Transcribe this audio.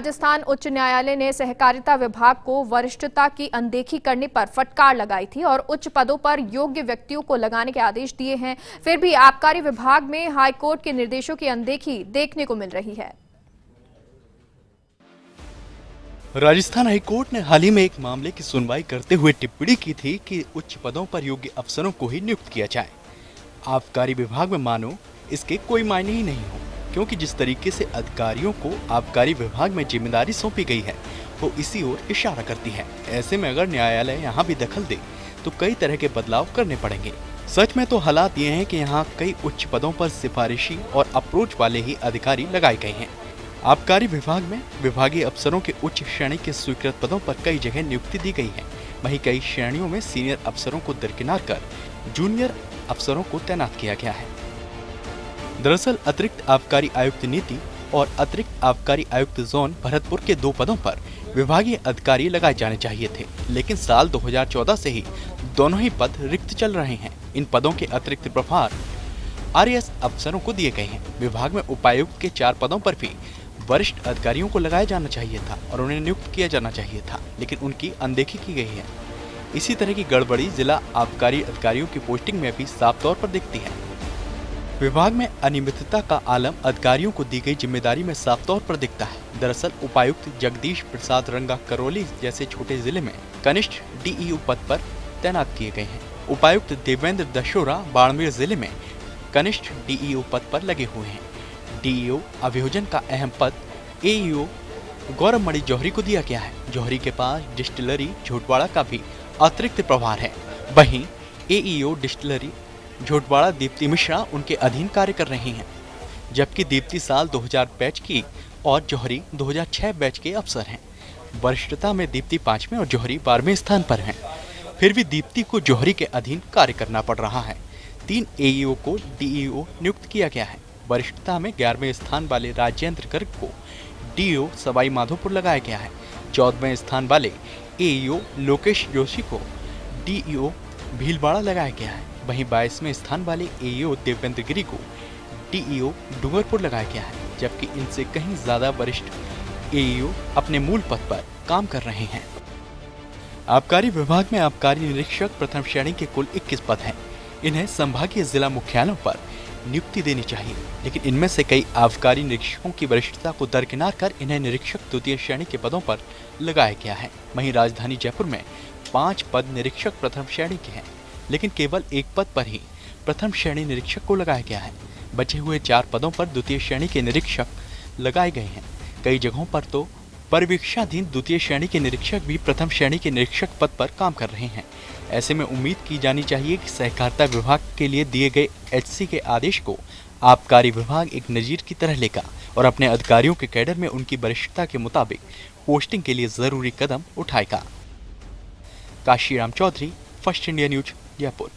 राजस्थान उच्च न्यायालय ने सहकारिता विभाग को वरिष्ठता की अनदेखी करने पर फटकार लगाई थी और उच्च पदों पर योग्य व्यक्तियों को लगाने के आदेश दिए हैं। फिर भी आबकारी विभाग में हाईकोर्ट के निर्देशों की अनदेखी देखने को मिल रही है। राजस्थान हाईकोर्ट ने हाल ही में एक मामले की सुनवाई करते हुए टिप्पणी की थी कि उच्च पदों पर योग्य अफसरों को ही नियुक्त किया जाए। आबकारी विभाग में मानो इसके कोई मायने ही नहीं हो, क्योंकि जिस तरीके से अधिकारियों को आबकारी विभाग में जिम्मेदारी सौंपी गई है वो इसी ओर इशारा करती है। ऐसे में अगर न्यायालय यहाँ भी दखल दे तो कई तरह के बदलाव करने पड़ेंगे। सच में तो हालात ये हैं कि यहाँ कई उच्च पदों पर सिफारिशी और अप्रोच वाले ही अधिकारी लगाए गए हैं। आबकारी विभाग में विभागीय अफसरों के उच्च श्रेणी के स्वीकृत पदों पर कई जगह नियुक्ति दी गई है। वहीं कई श्रेणियों में सीनियर अफसरों को दरकिनार कर जूनियर अफसरों को तैनात किया गया है। दरअसल अतिरिक्त आबकारी आयुक्त नीति और अतिरिक्त आबकारी आयुक्त जोन भरतपुर के 2 पदों पर विभागीय अधिकारी लगाए जाने चाहिए थे, लेकिन साल 2014 से ही दोनों ही पद रिक्त चल रहे हैं। इन पदों के अतिरिक्त प्रभार आरएएस अफसरों को दिए गए हैं। विभाग में उपायुक्त के 4 पदों पर भी वरिष्ठ अधिकारियों को लगाया जाना चाहिए था और उन्हें नियुक्त किया जाना चाहिए था, लेकिन उनकी अनदेखी की गई है। इसी तरह की गड़बड़ी जिला आबकारी अधिकारियों की पोस्टिंग में भी साफ तौर पर दिखती है। विभाग में अनियमितता का आलम अधिकारियों को दी गई जिम्मेदारी में साफ तौर पर दिखता है। दरअसल उपायुक्त जगदीश प्रसाद रंगा करौली जैसे छोटे जिले में कनिष्ठ डीईओ पद पर तैनात किए गए हैं। उपायुक्त देवेंद्र दशोरा बाड़मेर जिले में कनिष्ठ डीईओ पद पर लगे हुए हैं। डीईओ अभियोजन का अहम पद एईओ गौरवमणि जौहरी को दिया गया है। जौहरी के पास डिस्टिलरी झोटवाड़ा का भी अतिरिक्त प्रभार है। वहीं एईओ डिस्टिलरी झोटवाड़ा दीप्ति मिश्रा उनके अधीन कार्य कर रही हैं, जबकि दीप्ति साल 2000 बैच की और जौहरी 2006 बैच के अफसर हैं। वरिष्ठता में दीप्ति 5वें और जौहरी 12वें स्थान पर हैं। फिर भी दीप्ति को जौहरी के अधीन कार्य करना पड़ रहा है। 3 एईओ को डीईओ नियुक्त किया गया है। वरिष्ठता में 11वें स्थान वाले राजेंद्र गर्ग को डीईओ सवाई माधोपुर लगाया गया है। 14वें स्थान वाले एईओ लोकेश जोशी को डीईओ भीलवाड़ा लगाया गया है। वहीं 22वें स्थान वाले एईओ देवेंद्र गिरी को डीईओ डूंगरपुर लगाया गया है, जबकि इनसे कहीं ज्यादा वरिष्ठ एईओ अपने मूल पद पर काम कर रहे हैं। आबकारी विभाग में आबकारी निरीक्षक प्रथम श्रेणी के कुल 21 पद हैं। इन्हें संभागीय जिला मुख्यालयों पर नियुक्ति देनी चाहिए, लेकिन इनमें से कई आबकारी निरीक्षकों की वरिष्ठता को दरकिनार कर इन्हें निरीक्षक द्वितीय श्रेणी के पदों पर लगाया गया है। वहीं राजधानी जयपुर में 5 पद निरीक्षक प्रथम श्रेणी के हैं, लेकिन केवल 1 पद पर ही प्रथम श्रेणी निरीक्षक को लगाया गया है। बचे हुए 4 पदों पर द्वितीय श्रेणी के निरीक्षक लगाए गए हैं। कई जगहों पर तो परिवीक्षाधीन द्वितीय श्रेणी के निरीक्षक भी प्रथम श्रेणी के निरीक्षक पद पर काम कर रहे हैं। ऐसे में उम्मीद की जानी चाहिए कि सहकारिता विभाग के लिए दिए गए एचसी के आदेश को आबकारी विभाग एक नजीर की तरह लेगा और अपने अधिकारियों के कैडर में उनकी वरिष्ठता के मुताबिक पोस्टिंग के लिए जरूरी कदम उठाएगा। Kashiram Chaudhary, First India News, Jaipur.